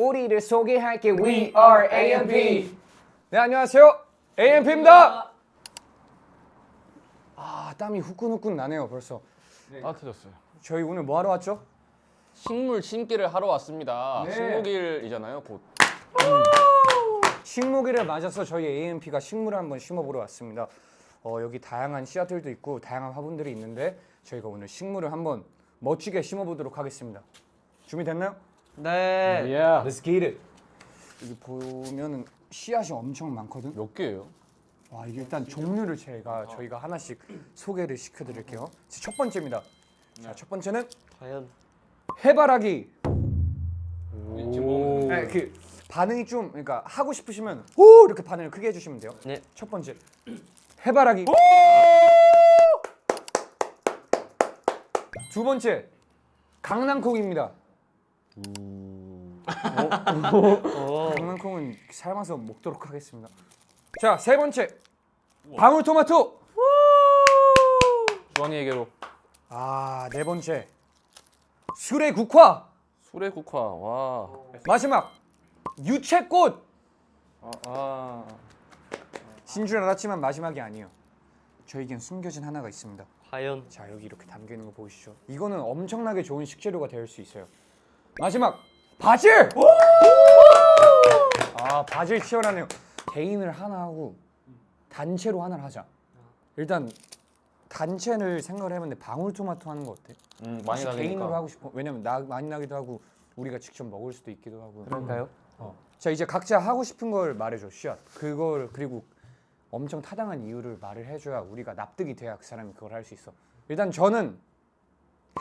우리를 소개할게. We are AMP. 네, 안녕하세요. AMP입니다. 아, 땀이 후끈후끈 나네요, 벌써. 따뜻해졌어요. 저희 오늘 뭐 하러 왔죠? 식물 심기를 하러 왔습니다. 네. 식목일이잖아요, 곧. 식목일을 맞아서 저희 AMP가 식물을 한번 심어보러 왔습니다. 여기 다양한 씨앗들도 있고 다양한 화분들이 있는데 저희가 오늘 식물을 한번 멋지게 심어보도록 하겠습니다. 준비됐나요? 네. Let's get it. 여기 보면은 씨앗이 엄청 많거든. 몇 개예요? 와, 이게 일단 종류를 저희가 하나씩 소개를 시켜드릴게요. 첫 번째입니다. 자, 첫 번째는 과연 해바라기. 오. 네, 그 반응이 좀 그러니까 하고 싶으시면 오 이렇게 반응을 크게 해주시면 돼요. 네. 첫 번째 해바라기. 두 번째 강낭콩입니다. 강낭콩은 삶아서 먹도록 하겠습니다. 자, 세 번째 방울토마토. 주환이에게로 아, 네 번째 수레국화. 수레국화. 와. 마지막 유채꽃. 아. 신 줄 알았지만 마지막이 아니에요. 저에겐 숨겨진 하나가 있습니다. 과연 자, 여기 이렇게 담겨 있는 거 보이시죠? 이거는 엄청나게 좋은 식재료가 될 수 있어요. 마지막 바질. 아, 바질 치열하네요. 개인을 하나 하고 단체로 하나를 하자. 일단 단체를 생각을 해봤는데 방울토마토 하는 거 어때? 많이 혹시 나니까. 개인으로 하고 싶어? 왜냐면 많이 나기도 하고 우리가 직접 먹을 수도 있기도 하고. 그런가요? 자, 이제 각자 하고 싶은 걸 말해줘. 씨앗. 그걸 그리고 엄청 타당한 이유를 말을 해줘야 우리가 납득이 돼야 그 사람이 그걸 할 수 있어. 일단 저는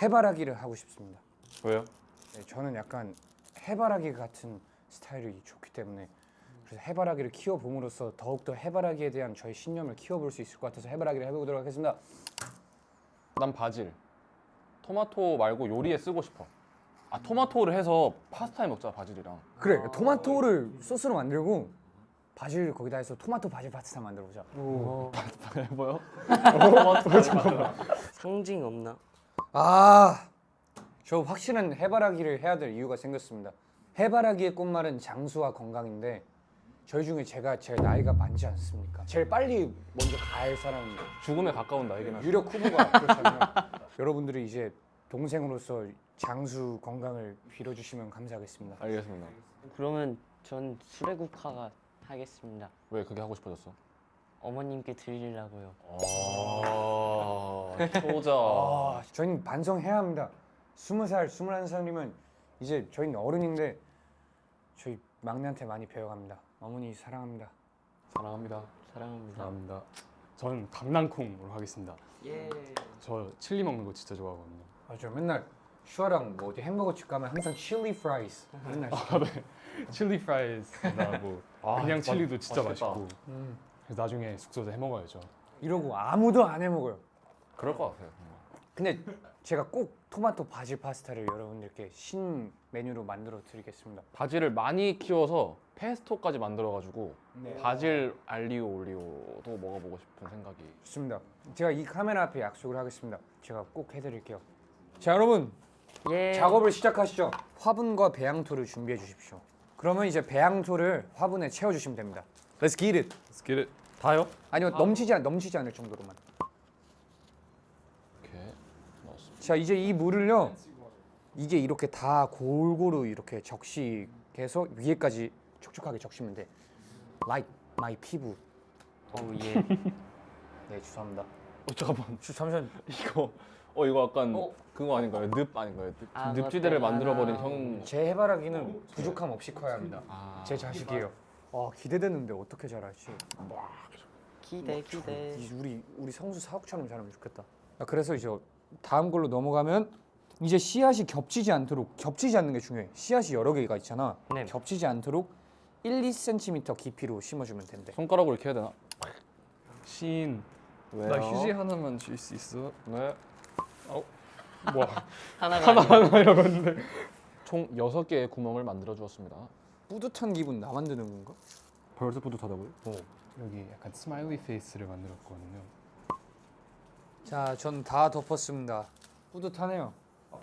해바라기를 하고 싶습니다. 왜요? 네, 저는 약간 해바라기 같은 스타일이 좋기 때문에 그래서 해바라기를 키워봄으로써 더욱더 해바라기에 대한 저의 신념을 키워볼 수 있을 것 같아서 해바라기를 해보도록 하겠습니다. 난 바질. 토마토 말고 요리에 쓰고 싶어. 아, 토마토를 해서 파스타에 먹자, 바질이랑. 그래, 토마토를 소스로 만들고 바질 거기다 해서 토마토 바질 파스타 만들어보자. 뭐요? 상징 없나? 아, 저 확실한 해바라기를 해야 될 이유가 생겼습니다. 해바라기의 꽃말은 장수와 건강인데 저희 중에 제가 제일 나이가 많지 않습니까? 제일 빨리 먼저 갈 사람 죽음에 가까운 나에게는. 유력 후보가 그렇잖아요. 여러분들이 이제 동생으로서 장수 건강을 빌어주시면 감사하겠습니다. 알겠습니다. 그러면 전 수레국화가 하겠습니다. 왜 그게 하고 싶어졌어? 어머님께 드리려고요. 효자. 아, 저희는 반성해야 합니다. 20살, 21살이면 이제 저희는 어른인데 저희 막내한테 많이 배워갑니다. 어머니 사랑합니다. 사랑합니다. 사랑합니다. 사랑합니다. 저는 강낭콩으로 하겠습니다. 예. 저 칠리 먹는 거 진짜 좋아하거든요. 아, 저 맨날 슈아랑 뭐 어디 햄버거 집 가면 항상 칠리 프라이스 맨날 시켜. 칠리 프라이즈나 뭐 그냥 칠리도 진짜 맛있겠다. 맛있고. 그래서 나중에 숙소에서 해 먹어야죠. 이러고 아무도 안 해먹어요. 그럴 것 같아요. 근데 제가 꼭 토마토 바질 파스타를 여러분들께 신 메뉴로 만들어 드리겠습니다. 바질을 많이 키워서 페스토까지 만들어가지고 네. 바질 알리오 올리오도 먹어보고 싶은 생각이. 좋습니다. 제가 이 카메라 앞에 약속을 하겠습니다. 제가 꼭 해드릴게요. 자, 여러분 예. 작업을 시작하시죠. 화분과 배양토를 준비해 주십시오. 그러면 이제 배양토를 화분에 채워주시면 됩니다. Let's get it. Let's get it. 다요? 아니요, 넘치지 않을 정도로만. 이렇게 넣었습니다. 자, 이제 이 물을요. 이게 이렇게 다 골고루 이렇게 적시해서 위에까지 촉촉하게 적시면 돼. Like my 피부. 어우 예. 네, 죄송합니다. 잠깐만. 잠시만. 이거 약간 그거 아닌가요? 늪 아닌가요? 아, 늪지대를 맞다. 만들어버린 형. 제 해바라기는 부족함 없이 커야 합니다. 아. 제 자식이에요. 기대되는데 어떻게 잘할지. 기대. 우리 성수 사옥처럼 자라면 좋겠다. 그래서 이제 다음 걸로 넘어가면 이제 씨앗이 겹치지 않는 게 중요해. 씨앗이 여러 개가 있잖아. 네. 겹치지 않도록 1, 2cm 깊이로 심어주면 된대. 손가락으로 이렇게 해야 되나? 시인. 왜요? 나 휴지 하나만 줄 수 있어? 네. 뭐 하나가 이러고 있는데. 총 6개의 구멍을 만들어 주었습니다. 뿌듯한 기분 나 만드는 건가? 벌써 뿌듯하다고요? 여기 약간 스마일리 페이스를 만들었거든요. 자, 전 다 덮었습니다. 뿌듯하네요.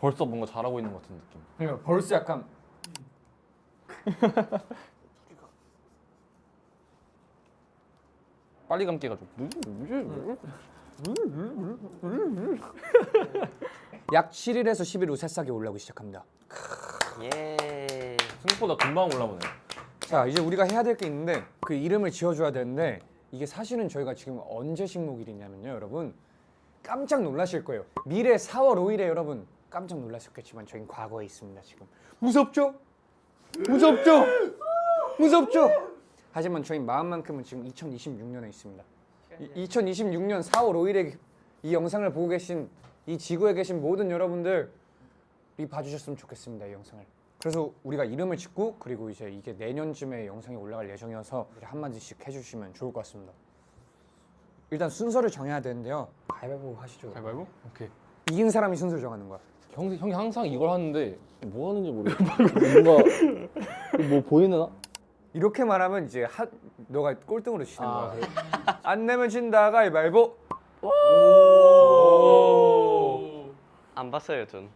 벌써 뭔가 잘하고 있는 것 같은 느낌. 벌써 약간 빨리 감기 해가지고. 약 7일에서 10일 후 새싹이 올라오기 시작합니다. 예. 생각보다 금방 올라오네. 자, 이제 우리가 해야 될 게 있는데 그 이름을 지어줘야 되는데 이게 사실은 저희가 지금 언제 식목일이냐면요, 여러분. 깜짝 놀라실 거예요. 미래 4월 5일에 여러분 깜짝 놀라셨겠지만 저희는 과거에 있습니다 지금. 무섭죠? 무섭죠? 무섭죠? 하지만 저희 마음만큼은 지금 2026년에 있습니다. 2026년 4월 5일에 이 영상을 보고 계신 이 지구에 계신 모든 여러분들이 봐주셨으면 좋겠습니다, 이 영상을. 그래서 우리가 이름을 짓고 그리고 이제 이게 내년쯤에 영상이 올라갈 예정이어서 한마디씩 해주시면 좋을 것 같습니다. 일단 순서를 정해야 되는데요. 가위바위보 하시죠. 가위바위보? 오케이. 이긴 사람이 순서를 정하는 거야. 형이 항상 이걸 하는데 뭐 하는지 모르겠어. 뭔가 뭐 보이나? 이렇게 말하면 이제 너가 꼴등으로 치는 아, 거야. 그래? 안 내면 진다 가위바위보. 안 봤어요 전.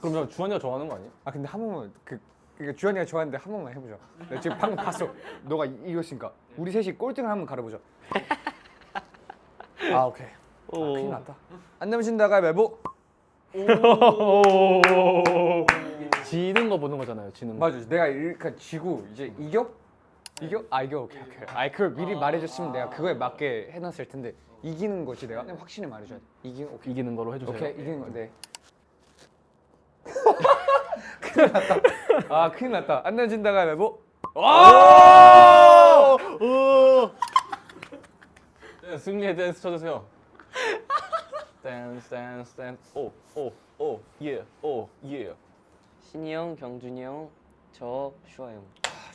그럼 주환이가 좋아하는 거 아니야? 아 근데 한 번만 그러니까 주한이가 좋아하는데 한 번만 해보자. 내가 지금 방금 봤어. 너가 이겼으니까 우리 셋이 꼴등을 한번 가려보자. 아 오케이. 오. 큰일 났다. 안 내면 진다 가위바위보. 지는 거 보는 거잖아요. 지는 거. 맞아. 내가 이렇게 지고 이제 이겨? 이겨? 아 이겨. 오케이. 아이 그걸 미리 말해줬으면 내가 그거에 맞게 해놨을 텐데 이기는 거지 내가. 그냥 확신을 말해줘야 돼. 오케이. 이기는 거로 해주세요. 오케이 이기는 거. 네. 큰일 났다. 아 큰일 났다. 안 내면 진다 가위바위보. 네, 승리의 댄스 쳐주세요. 댄스. 오, 예. 신이 형, 경준이 형, 저 슈아 형.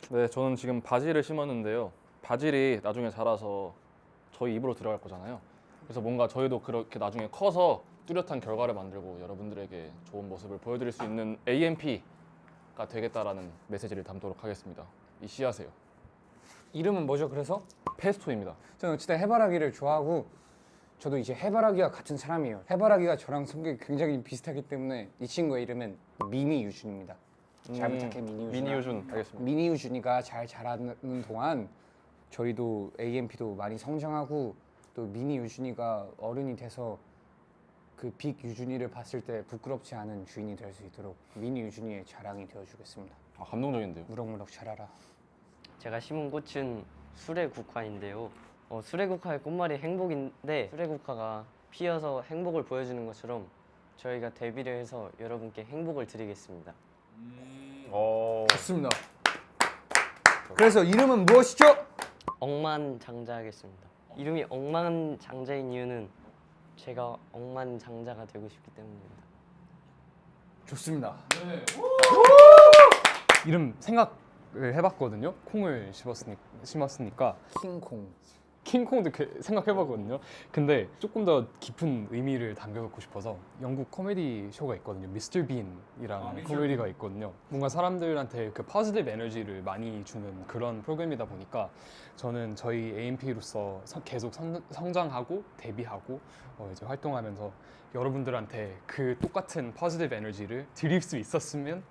네, 저는 지금 바질을 심었는데요. 바질이 나중에 자라서 저희 입으로 들어갈 거잖아요. 그래서 뭔가 저희도 그렇게 나중에 커서 뚜렷한 결과를 만들고 여러분들에게 좋은 모습을 보여드릴 수 있는 AMP가 되겠다라는 메시지를 담도록 하겠습니다. 이씨하세요. 이름은 뭐죠? 그래서? 페스토입니다. 저는 진짜 해바라기를 좋아하고 저도 이제 해바라기와 같은 사람이에요. 해바라기가 저랑 성격이 굉장히 비슷하기 때문에 이 친구의 이름은 미니 유준입니다. 잘 부탁해 미니 유준. 미니 유준 알겠습니다. 미니 유준이가 잘 자라는 동안 저희도 AMP도 많이 성장하고 또 미니 유준이가 어른이 돼서 그 빅 유준이를 봤을 때 부끄럽지 않은 주인이 될 수 있도록 미니 유준이의 자랑이 되어주겠습니다. 아, 감동적인데요. 무럭무럭 자라라. 제가 심은 꽃은 수레국화인데요. 수레국화의 꽃말이 행복인데 수레국화가 피어서 행복을 보여주는 것처럼 저희가 데뷔를 해서 여러분께 행복을 드리겠습니다. 좋습니다. 그래서 이름은 무엇이죠? 억만장자하겠습니다. 이름이 억만장자인 이유는 제가 억만장자가 되고 싶기 때문입니다. 좋습니다. 이름 생각을 해봤거든요. 콩을 심었으니까 킹콩. 킹콩도 생각해봤거든요. 근데 조금 더 깊은 의미를 담겨놓고 싶어서 영국 코미디 쇼가 있거든요. 미스터 빈이라는 코미디가 있거든요. 뭔가 사람들한테 그 포지티브 에너지를 많이 주는 그런 프로그램이다 보니까 저는 저희 AMP로서 계속 성장하고 데뷔하고 이제 활동하면서 여러분들한테 그 똑같은 포지티브 에너지를 드릴 수 있었으면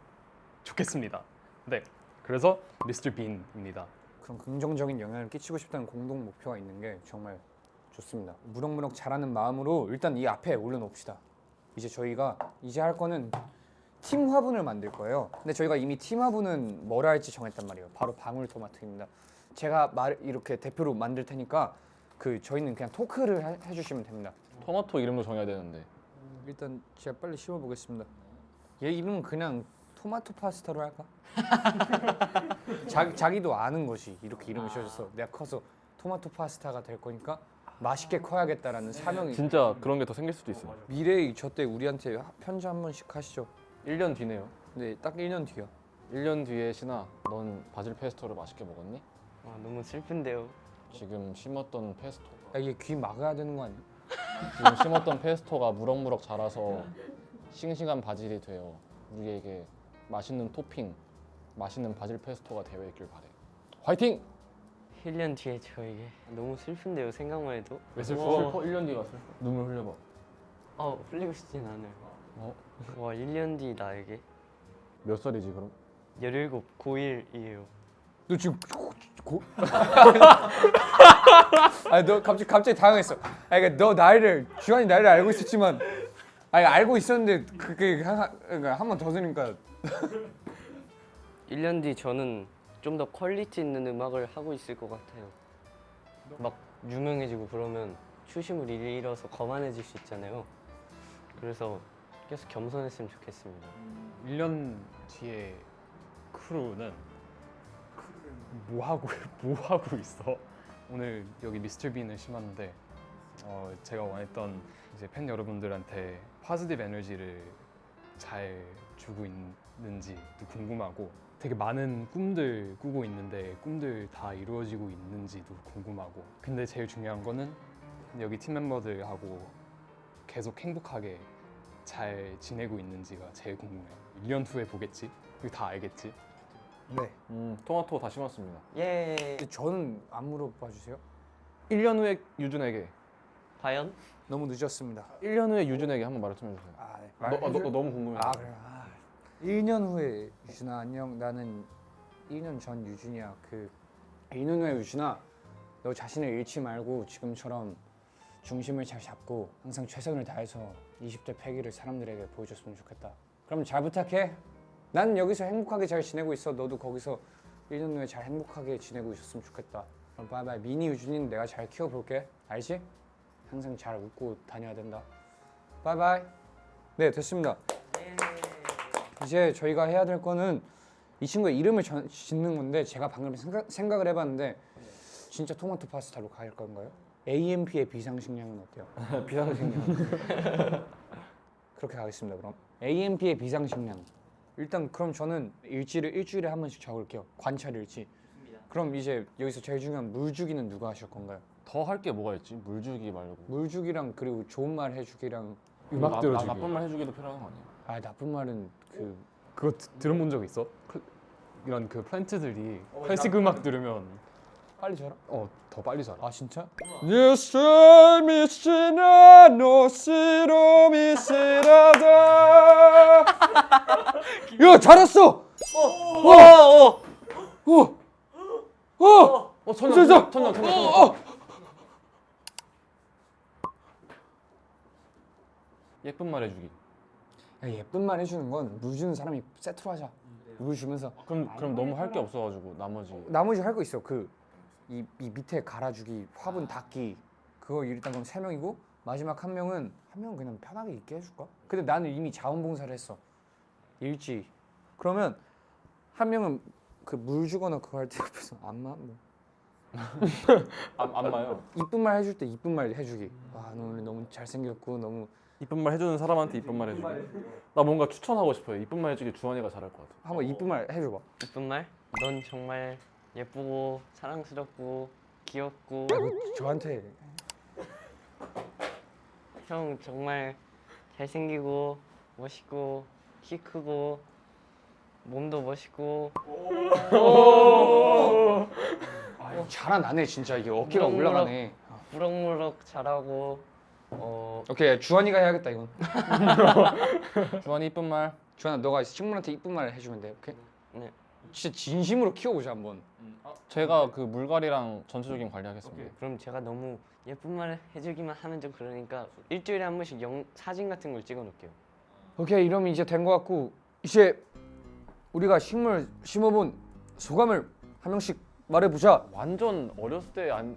좋겠습니다. 네, 그래서 미스터 빈입니다. 그런 긍정적인 영향을 끼치고 싶다는 공동 목표가 있는 게 정말 좋습니다. 무럭무럭 자라는 마음으로 일단 이 앞에 올려놓읍시다. 이제 저희가 이제 할 거는 팀 화분을 만들 거예요. 근데 저희가 이미 팀 화분은 뭐라 할지 정했단 말이에요. 바로 방울토마토입니다. 제가 이렇게 대표로 만들 테니까 저희는 그냥 토크를 해주시면 됩니다. 토마토 이름도 정해야 되는데. 일단 제가 빨리 씌워보겠습니다. 얘 이름은 그냥 토마토 파스타로 할까? 자기도 아는 것이 이렇게 이름을 지어줘서 내가 커서 토마토 파스타가 될 거니까 맛있게 커야겠다라는 사명이. 진짜 그런 게 더 생길 수도 있어요. 미래의 저 때 우리한테 편지 한 번씩 하시죠. 1년 뒤네요. 네, 딱 1년 뒤야. 1년 뒤에 신아, 넌 바질 페스토를 맛있게 먹었니? 너무 슬픈데요. 지금 심었던 페스토. 야, 얘 귀 막아야 되는 거 아니야? 지금 심었던 페스토가 무럭무럭 자라서 싱싱한 바질이 되어 우리에게 맛있는 토핑, 맛있는 바질 페스토가 되어 있길 바래. 화이팅! 1년 뒤에 저에게 너무 슬픈데요. 생각만 해도. 왜 슬퍼? 1년 뒤가 슬퍼. 눈물 흘려봐. 흘리고 싶진 않아요. 어? 와 1년 뒤 나에게 몇 살이지 그럼? 17 고1이에요. 너 지금 아니 너 갑자기 당황했어. 아니 그러니까 너 나이를 주한이 나이를 알고 있었지만 아니 알고 있었는데 그게 그러니까 한 번 더 들으니까 1년 뒤 저는 좀 더 퀄리티 있는 음악을 하고 있을 것 같아요. 막 유명해지고 그러면 초심을 잃어서 거만해질 수 있잖아요. 그래서 계속 겸손했으면 좋겠습니다. 1년 뒤에 크루는 뭐 하고 있어? 오늘 여기 미스터 빈을 심었는데 제가 원했던 이제 팬 여러분들한테 포지티브 에너지를 잘 주고 있는지도 궁금하고 되게 많은 꿈들 꾸고 있는데 꿈들 다 이루어지고 있는지도 궁금하고 근데 제일 중요한 거는 여기 팀 멤버들하고 계속 행복하게 잘 지내고 있는지가 제일 궁금해요. 1년 후에 보겠지? 그리고 다 알겠지? 네. 토마토 다 심었습니다. 예. 근데 저는 안 물어봐 주세요. 1년 후에 유준에게 과연? 너무 늦었습니다. 1년 후에 유준에게 한번 말을 좀 해주세요. 아, 네. 너 너무 궁금해. 아 그래. 1년 후에 유준아 안녕. 나는 1년 전 유준이야. 1년 후에 유준아, 너 자신을 잃지 말고 지금처럼 중심을 잘 잡고 항상 최선을 다해서 20대 패기를 사람들에게 보여줬으면 좋겠다. 그럼 잘 부탁해. 난 여기서 행복하게 잘 지내고 있어. 너도 거기서 1년 후에 잘 행복하게 지내고 있었으면 좋겠다. 그럼 바이바이. 미니 유준이는 내가 잘 키워볼게. 알지? 항상 잘 웃고 다녀야 된다. 바이바이. 네, 됐습니다. 이제 저희가 해야 될 거는 이 친구의 이름을 짓는 건데 제가 방금 생각을 해봤는데 진짜 토마토 파스타로 갈 건가요? AMP의 비상식량은 어때요? 비상식량. 그렇게 가겠습니다. 그럼 AMP의 비상식량. 일단 그럼 저는 일지를 일주일에 한 번씩 적을게요. 관찰 일지. 그럼 이제 여기서 제일 중요한 물주기는 누가 하실 건가요? 더 할 게 뭐가 있지? 물 주기 말고. 물주기랑 그리고 좋은 말 해주기랑 음악 들어주기. 나쁜 말 해주기도 필요한 거 아니야? 나쁜 말은 그거 들어본 적 있어? 이런 플랜트들이 클래식 음악 들으면 빨리 자라. 더 빨리 자라. 아 진짜? 미시나 노시로 미시라다. 야 잘했어. 천장. 예쁜 말 해주기. 야, 예쁜 말 해주는 건 물 주는 사람이 세트로 하자. 물 주면서 그럼 너무 할 게 없어가지고 나머지 할 거 있어. 이 밑에 갈아주기, 화분 닦기 그거 일단 그럼 3명이고 마지막 한 명은 그냥 편하게 있게 해줄까? 근데 나는 이미 자원봉사를 했어. 일지. 그러면 한 명은 물 주거나 그거 할 때 옆에서 안마 뭐. 안마요. 이쁜 말 해줄 때 이쁜 말 해주기. 와, 너 오늘 너무 잘생겼고 너무 이쁜 말 해주는 사람한테 이쁜 말 해주기. 나 뭔가 추천하고 싶어요. 이쁜 말 해주기 주환이가 잘할 것 같아. 한번 이쁜 말 해줘봐. 이쁜 말? 넌 정말 예쁘고 사랑스럽고 귀엽고 저한테 형 정말 잘생기고 멋있고 키 크고 몸도 멋있고 잘하네 진짜. 이게 어깨가 무럭무럭. 올라가네. 무럭무럭 잘하고 오케이, 주환이가 해야겠다 이건. 주환이 이쁜 말. 주환아, 너가 식물한테 이쁜 말 해주면 돼. 오케이? 네. 진짜 진심으로 키워보자 한번. 제가 물갈이랑 전체적인 관리하겠습니다. 그럼 제가 너무 예쁜 말 해주기만 하면 좀 그러니까 일주일에 한 번씩 사진 같은 걸 찍어 놓을게요. 오케이, 이러면 이제 된 것 같고 이제 우리가 식물 심어본 소감을 한 명씩 말해보자. 완전 어렸을 때 안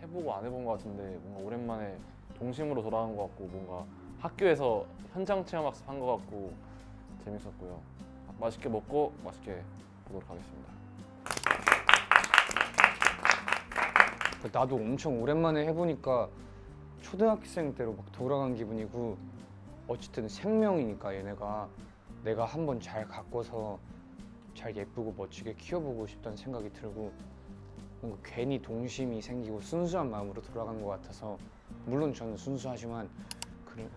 해보고 안 해본 것 같은데 뭔가 오랜만에 동심으로 돌아간 것 같고 뭔가 학교에서 현장 체험학습 한 것 같고 재밌었고요. 맛있게 먹고 맛있게 보도록 하겠습니다. 나도 엄청 오랜만에 해보니까 초등학생 때로 막 돌아간 기분이고 어쨌든 생명이니까 얘네가 내가 한번 잘 가꿔서 잘 예쁘고 멋지게 키워보고 싶다는 생각이 들고 뭔가 괜히 동심이 생기고 순수한 마음으로 돌아간 것 같아서 물론 저는 순수하지만 그래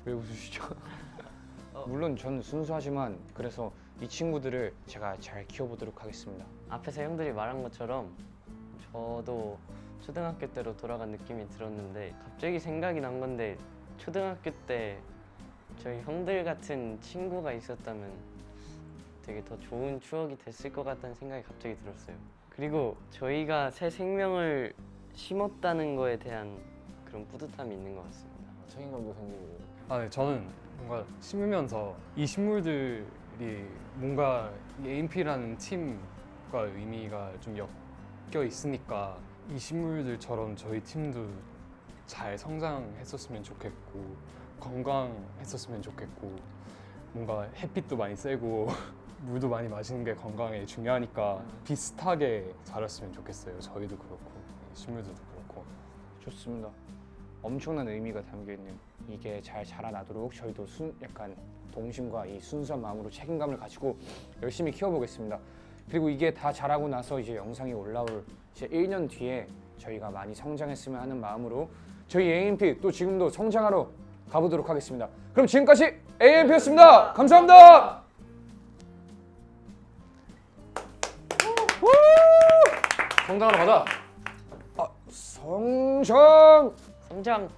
왜 웃으시죠? 물론 저는 순수하지만 그래서 이 친구들을 제가 잘 키워보도록 하겠습니다. 앞에서 형들이 말한 것처럼 저도 초등학교 때로 돌아간 느낌이 들었는데 갑자기 생각이 난 건데 초등학교 때 저희 형들 같은 친구가 있었다면 되게 더 좋은 추억이 됐을 것 같다는 생각이 갑자기 들었어요. 그리고 저희가 새 생명을 심었다는 거에 대한 그런 뿌듯함이 있는 것 같습니다. 책임감도 생기고. 네, 저는 뭔가 심으면서 이 식물들이 뭔가 이 AMP라는 팀과 의미가 좀 엮여 있으니까 이 식물들처럼 저희 팀도 잘 성장했었으면 좋겠고 건강했었으면 좋겠고 뭔가 햇빛도 많이 쐬고 물도 많이 마시는 게 건강에 중요하니까 비슷하게 자랐으면 좋겠어요. 저희도 그렇고 식물들도 그렇고. 좋습니다. 엄청난 의미가 담겨 있는 이게 잘 자라나도록 저희도 약간 동심과 이 순수한 마음으로 책임감을 가지고 열심히 키워보겠습니다. 그리고 이게 다 자라고 나서 이제 영상이 올라올 이제 1년 뒤에 저희가 많이 성장했으면 하는 마음으로 저희 AMP 또 지금도 성장하러 가보도록 하겠습니다. 그럼 지금까지 AMP였습니다. 감사합니다. 성장하러 가자. 성장. 성장!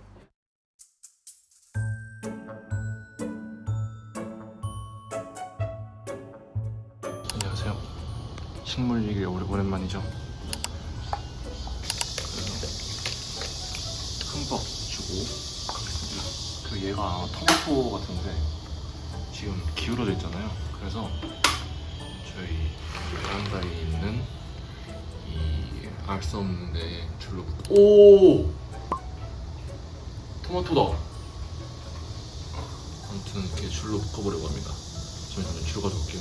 안녕하세요. 식물 얘기 오랜만이죠. 흠뻑 주고 가겠습니다. 그 얘가 토마토 같은데 지금 기울어져 있잖아요. 그래서 저희 베란다에 있는 이 알 수 없는 데 줄로 오! 토마토다. 아무튼 이렇게 줄로 묶어보려고 합니다. 잠시만요. 줄 가져올게요.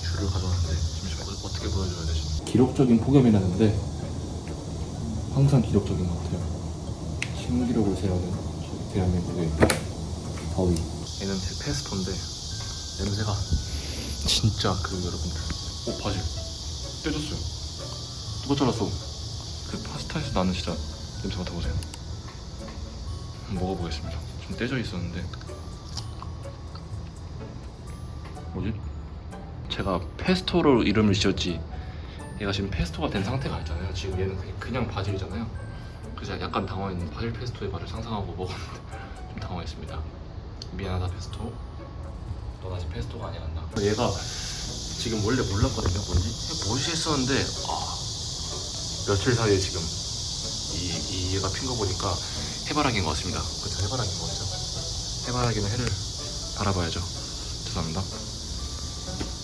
줄을 가져왔는데 잠시만 어떻게 보여줘야 되지? 기록적인 폭염이라는데 항상 기록적인 것 같아요. 신기록을 세우는 저희 대한민국의 더위. 얘는 제 페스토인데 냄새가 진짜 여러분들. 오 바질 떼줬어요. 누가 잘랐어? 그 파스타에서 나는 진짜 냄새 맡아보세요. 먹어보겠습니다. 좀 떼져 있었는데 뭐지? 제가 페스토로 이름을 지었지 얘가 지금 페스토가 된 상태가 아니잖아요. 지금 얘는 그냥 바질이잖아요. 그래서 약간 당황했는데 바질 페스토의 맛을 상상하고 먹었는데 좀 당황했습니다. 미안하다 페스토. 넌 아직 페스토가 아니란다. 얘가 지금 원래 몰랐거든요. 뭔지 무시했었는데 며칠 사이에 지금 얘가 핀 거 보니까 해바라기인 것 같습니다. 그쵸, 해바라기인 것 같죠. 해바라기는 해를 바라봐야죠. 죄송합니다.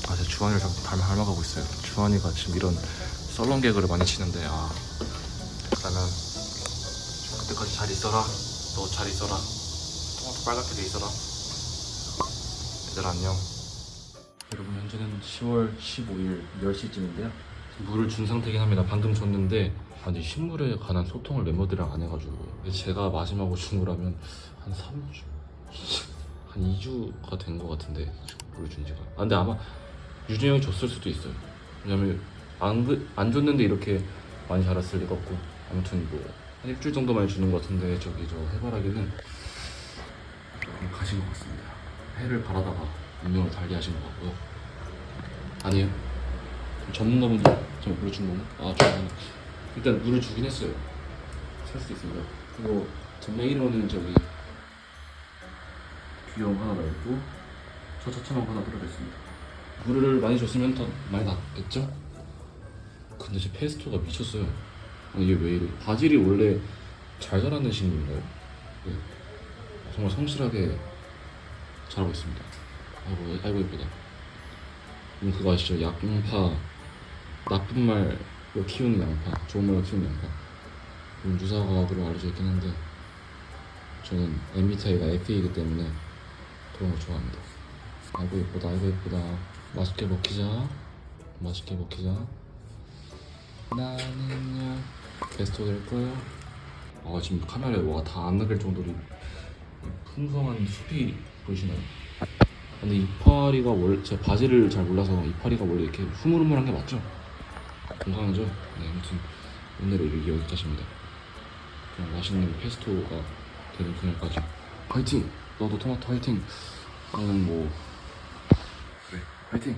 제가 주환이를 자꾸 닮아가고 있어요. 주환이가 지금 이런 썰렁 개그를 많이 치는데 그러면 그때까지 잘 있어라. 너 잘 있어라. 토마토 빨갛게 돼 있어라. 얘들 안녕. 여러분 현재는 10월 15일 10시쯤인데요. 물을 준 상태긴 합니다. 방금 줬는데 아니 식물에 관한 소통을 멤버들이랑 안 해가지고 제가 마지막으로 준 거라면 한 3주? 한 2주가 된 거 같은데 물을 준 지가. 근데 아마 유진이 형이 줬을 수도 있어요. 왜냐면 안 줬는데 이렇게 많이 자랐을 리가 없고. 아무튼 뭐 한 일주일 정도만 주는 거 같은데 저 해바라기는 가신 것 같습니다. 해를 바라다가 운명을 달리하신 것 같고요. 아니에요. 전문가분들 좀 물을 준 거고. 저는 일단 물을 주긴 했어요. 살 수도 있습니다. 그리고 메인으로는 귀여움 하나 넣고 저 처참한 거 하나 들어있습니다. 물을 많이 줬으면 더 많이 낫겠죠? 근데 제 페스토가 미쳤어요. 이게 왜 이래? 바질이 원래 잘 자라는 식물인가요? 네. 정말 성실하게 자라고 있습니다. 아이고 예쁘다. 그거 아시죠? 양파, 나쁜 말로 키우는 양파, 좋은 말로 키우는 양파. 유사과학으로 알려져 있긴 한데 저는 MBTI가 F이기 때문에 그런 거 좋아합니다. 아이고 예쁘다, 아이고 예쁘다. 맛있게 먹히자. 나는요 베스트 될 거예요. 지금 카메라에 뭐가 다 안 나갈 정도로 풍성한 숲이 보이시나요? 근데 이파리가 원래 제가 바질을 잘 몰라서 이파리가 원래 이렇게 흐물흐물한 게 맞죠? 건강하죠? 네, 아무튼 오늘은 여기까지입니다. 그냥 맛있는 페스토가 되는 그날까지 화이팅! 너도 토마토 화이팅! 나는 뭐 그래 화이팅!